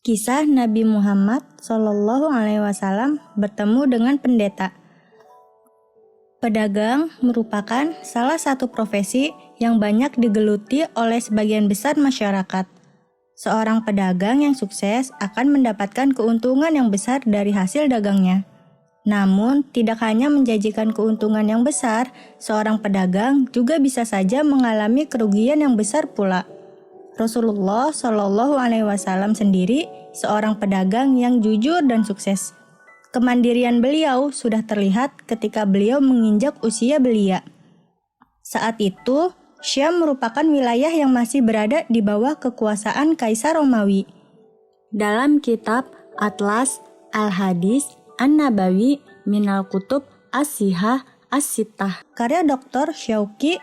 Kisah Nabi Muhammad SAW bertemu dengan pendeta. Pedagang merupakan salah satu profesi yang banyak digeluti oleh sebagian besar masyarakat. Seorang pedagang yang sukses akan mendapatkan keuntungan yang besar dari hasil dagangnya. Namun, tidak hanya menjanjikan keuntungan yang besar, seorang pedagang juga bisa saja mengalami kerugian yang besar pula. Rasulullah SAW sendiri seorang pedagang yang jujur dan sukses. Kemandirian beliau sudah terlihat ketika beliau menginjak usia belia. Saat itu, Syam merupakan wilayah yang masih berada di bawah kekuasaan Kaisar Romawi. Dalam kitab Atlas Al-Hadis An-Nabawi Minal Kutub As-Sihah As-Sittah karya Dr. Syauqi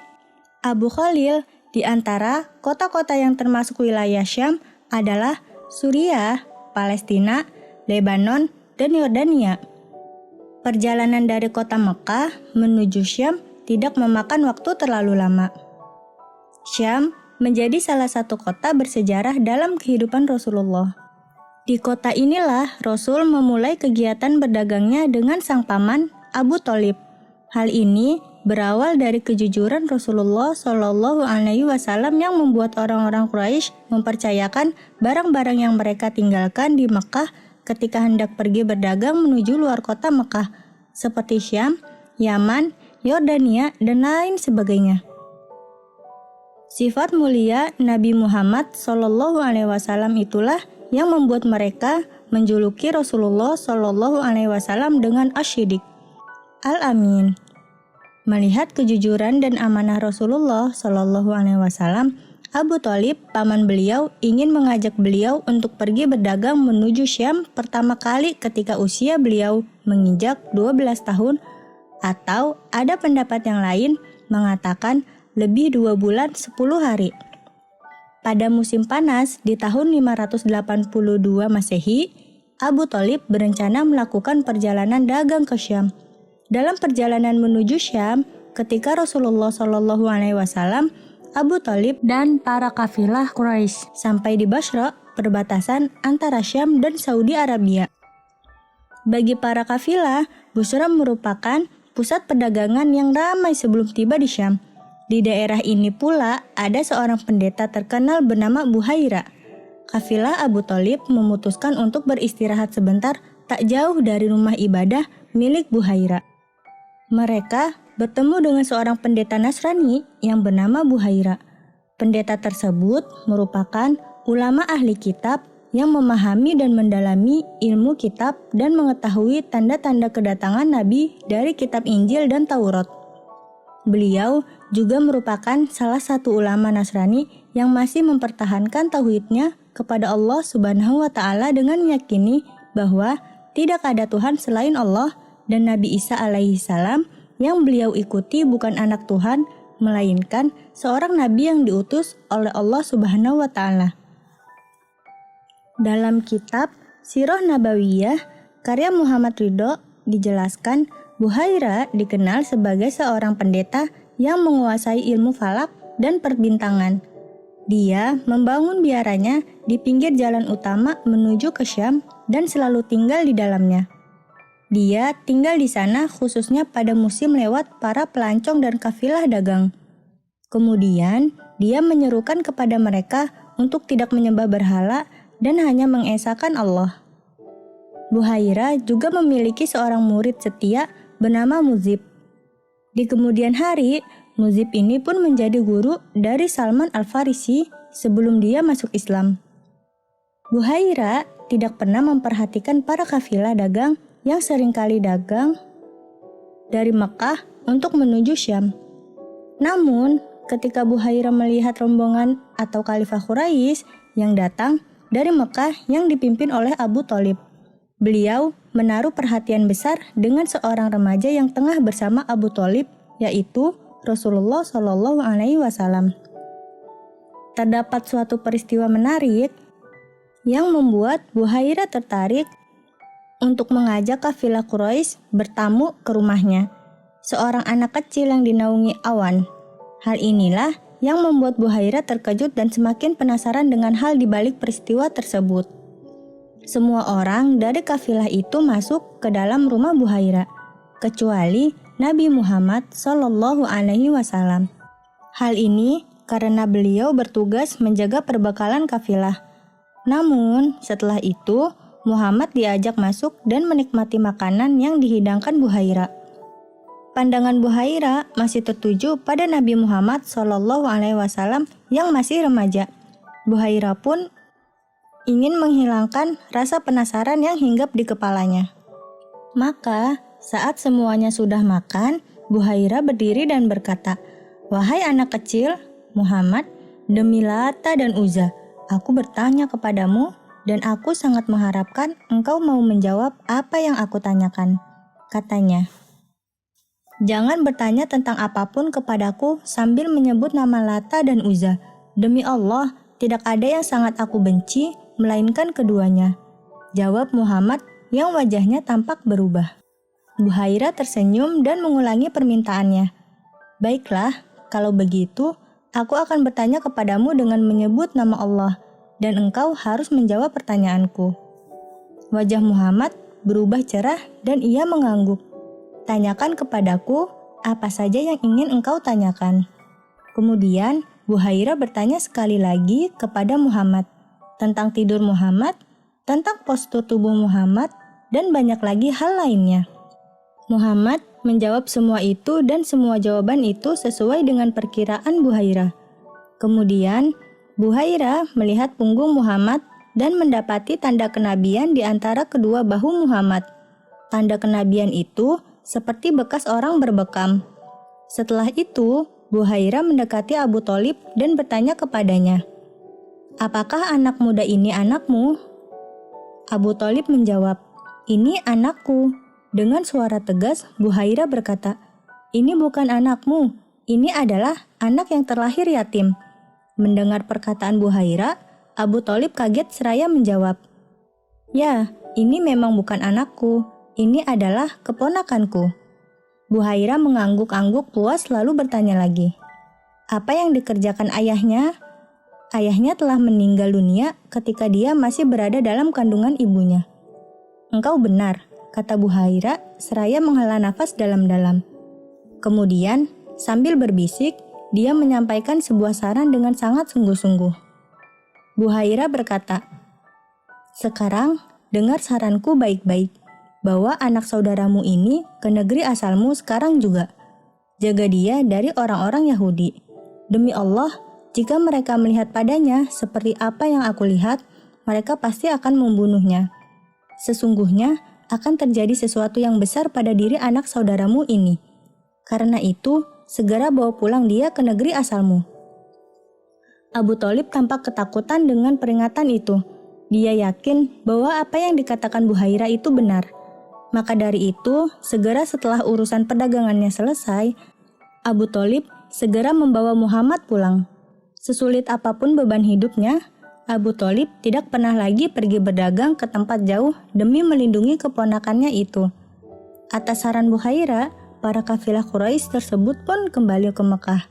Abu Khalil, di antara kota-kota yang termasuk wilayah Syam adalah Suriah, Palestina, Lebanon, dan Yordania. Perjalanan dari kota Mekah menuju Syam tidak memakan waktu terlalu lama. Syam menjadi salah satu kota bersejarah dalam kehidupan Rasulullah. Di kota inilah Rasul memulai kegiatan berdagangnya dengan sang paman Abu Thalib. Hal ini berawal dari kejujuran Rasulullah SAW yang membuat orang-orang Quraisy mempercayakan barang-barang yang mereka tinggalkan di Mekah ketika hendak pergi berdagang menuju luar kota Mekah, seperti Syam, Yaman, Yordania, dan lain sebagainya. Sifat mulia Nabi Muhammad SAW itulah yang membuat mereka menjuluki Rasulullah SAW dengan Asy-Syiddiq, Al-Amin. Melihat kejujuran dan amanah Rasulullah SAW, Abu Thalib, paman beliau, ingin mengajak beliau untuk pergi berdagang menuju Syam pertama kali ketika usia beliau menginjak 12 tahun, atau ada pendapat yang lain mengatakan lebih 2 bulan 10 hari. Pada musim panas di tahun 582 Masehi, Abu Thalib berencana melakukan perjalanan dagang ke Syam. Dalam perjalanan menuju Syam, ketika Rasulullah SAW, Abu Thalib dan para kafilah Quraisy sampai di Basra, perbatasan antara Syam dan Saudi Arabia. Bagi para kafilah, Basra merupakan pusat perdagangan yang ramai sebelum tiba di Syam. Di daerah ini pula ada seorang pendeta terkenal bernama Buhaira. Kafilah Abu Thalib memutuskan untuk beristirahat sebentar tak jauh dari rumah ibadah milik Buhaira. Mereka bertemu dengan seorang pendeta Nasrani yang bernama Buhaira. Pendeta tersebut merupakan ulama ahli kitab yang memahami dan mendalami ilmu kitab dan mengetahui tanda-tanda kedatangan Nabi dari kitab Injil dan Taurat. Beliau juga merupakan salah satu ulama Nasrani yang masih mempertahankan tauhidnya kepada Allah Subhanahu wa Ta'ala dengan meyakini bahwa tidak ada Tuhan selain Allah, dan Nabi Isa alaihi salam yang beliau ikuti bukan anak Tuhan, melainkan seorang nabi yang diutus oleh Allah Subhanahu wa Ta'ala. Dalam kitab Sirah Nabawiyah karya Muhammad Ridho dijelaskan Buhaira dikenal sebagai seorang pendeta yang menguasai ilmu falak dan perbintangan. Dia membangun biaranya di pinggir jalan utama menuju ke Syam dan selalu tinggal di dalamnya. Dia tinggal di sana khususnya pada musim lewat para pelancong dan kafilah dagang. Kemudian, dia menyerukan kepada mereka untuk tidak menyembah berhala dan hanya mengesahkan Allah. Buhaira juga memiliki seorang murid setia bernama Muzib. Di kemudian hari, Muzib ini pun menjadi guru dari Salman Al-Farisi sebelum dia masuk Islam. Buhaira tidak pernah memperhatikan para kafilah dagang yang seringkali dagang dari Mekah untuk menuju Syam. Namun, ketika Buhaira melihat rombongan atau Khalifah Quraisy yang datang dari Mekah yang dipimpin oleh Abu Thalib, beliau menaruh perhatian besar dengan seorang remaja yang tengah bersama Abu Thalib, yaitu Rasulullah SAW. Terdapat suatu peristiwa menarik yang membuat Buhaira tertarik untuk mengajak kafilah Quraisy bertamu ke rumahnya, seorang anak kecil yang dinaungi awan. Hal inilah yang membuat Buhaira terkejut dan semakin penasaran dengan hal di balik peristiwa tersebut. Semua orang dari kafilah itu masuk ke dalam rumah Buhaira, kecuali Nabi Muhammad Shallallahu Alaihi Wasallam. Hal ini karena beliau bertugas menjaga perbekalan kafilah. Namun setelah itu Muhammad diajak masuk dan menikmati makanan yang dihidangkan Buhaira. Pandangan Buhaira masih tertuju pada Nabi Muhammad Shallallahu Alaihi Wasallam yang masih remaja. Buhaira pun ingin menghilangkan rasa penasaran yang hinggap di kepalanya. Maka saat semuanya sudah makan, Buhaira berdiri dan berkata, "Wahai anak kecil, Muhammad, demi Lata dan Uzza, aku bertanya kepadamu dan aku sangat mengharapkan engkau mau menjawab apa yang aku tanyakan." Katanya, "Jangan bertanya tentang apapun kepadaku sambil menyebut nama Lata dan Uzza. Demi Allah, tidak ada yang sangat aku benci, melainkan keduanya." Jawab Muhammad yang wajahnya tampak berubah. Buhaira tersenyum dan mengulangi permintaannya. "Baiklah, kalau begitu, aku akan bertanya kepadamu dengan menyebut nama Allah, dan engkau harus menjawab pertanyaanku." Wajah Muhammad berubah cerah dan ia mengangguk. "Tanyakan kepadaku apa saja yang ingin engkau tanyakan." Kemudian Buhaira bertanya sekali lagi kepada Muhammad tentang tidur Muhammad, tentang postur tubuh Muhammad, dan banyak lagi hal lainnya. Muhammad menjawab semua itu dan semua jawaban itu sesuai dengan perkiraan Buhaira. Kemudian Buhaira melihat punggung Muhammad dan mendapati tanda kenabian di antara kedua bahu Muhammad. Tanda kenabian itu seperti bekas orang berbekam. Setelah itu, Buhaira mendekati Abu Thalib dan bertanya kepadanya, "Apakah anak muda ini anakmu?" Abu Thalib menjawab, "Ini anakku." Dengan suara tegas, Buhaira berkata, "Ini bukan anakmu, ini adalah anak yang terlahir yatim." Mendengar perkataan Buhaira, Abu Thalib kaget seraya menjawab, "Ya, ini memang bukan anakku, ini adalah keponakanku." Buhaira mengangguk-angguk puas lalu bertanya lagi, "Apa yang dikerjakan ayahnya?" Ayahnya telah meninggal dunia ketika dia masih berada dalam kandungan ibunya. "Engkau benar," kata Buhaira seraya menghela nafas dalam-dalam. Kemudian, sambil berbisik, dia menyampaikan sebuah saran dengan sangat sungguh-sungguh. Buhaira berkata, "Sekarang, dengar saranku baik-baik. Bawa anak saudaramu ini ke negeri asalmu sekarang juga. Jaga dia dari orang-orang Yahudi. Demi Allah, jika mereka melihat padanya seperti apa yang aku lihat, mereka pasti akan membunuhnya. Sesungguhnya akan terjadi sesuatu yang besar pada diri anak saudaramu ini. Karena itu, segera bawa pulang dia ke negeri asalmu." Abu Thalib tampak ketakutan dengan peringatan itu. Dia yakin bahwa apa yang dikatakan Buhaira itu benar. Maka dari itu, segera setelah urusan perdagangannya selesai, Abu Thalib segera membawa Muhammad pulang. Sesulit apapun beban hidupnya, Abu Thalib tidak pernah lagi pergi berdagang ke tempat jauh demi melindungi keponakannya itu. Atas saran Buhaira, para kafilah Quraisy tersebut pun kembali ke Mekah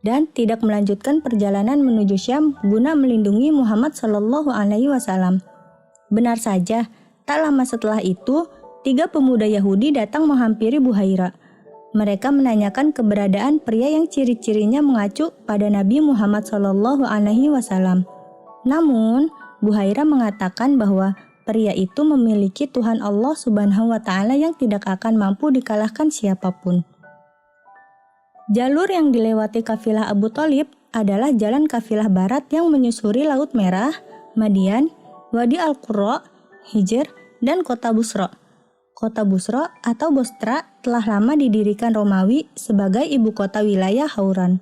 dan tidak melanjutkan perjalanan menuju Syam guna melindungi Muhammad Shallallahu Alaihi Wasallam. Benar saja, tak lama setelah itu, 3 pemuda Yahudi datang menghampiri Buhaira. Mereka menanyakan keberadaan pria yang ciri-cirinya mengacu pada Nabi Muhammad Shallallahu Alaihi Wasallam. Namun, Buhaira mengatakan bahwa pria itu memiliki Tuhan Allah Subhanahu wa Ta'ala yang tidak akan mampu dikalahkan siapapun. Jalur yang dilewati kafilah Abu Thalib adalah jalan kafilah barat yang menyusuri Laut Merah, Madian, Wadi Al-Qura, Hijr, dan kota Busra. Kota Busra atau Bostra telah lama didirikan Romawi sebagai ibu kota wilayah Hauran.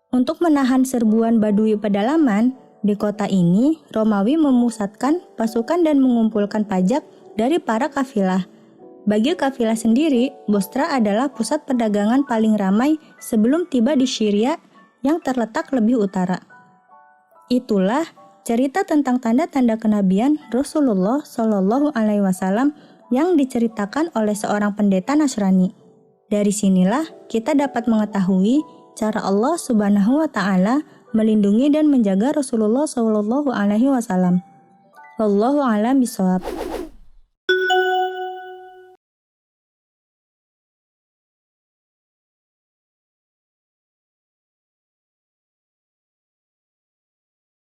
Untuk menahan serbuan Badui pedalaman, di kota ini, Romawi memusatkan pasukan dan mengumpulkan pajak dari para kafilah. Bagi kafilah sendiri, Bostra adalah pusat perdagangan paling ramai sebelum tiba di Syria yang terletak lebih utara. Itulah cerita tentang tanda-tanda kenabian Rasulullah Shallallahu Alaihi Wasallam yang diceritakan oleh seorang pendeta Nasrani. Dari sinilah kita dapat mengetahui cara Allah Subhanahu wa Ta'ala melindungi dan menjaga Rasulullah Shallallahu Alaihi Wasallam. Wallahu a'lam bishawab.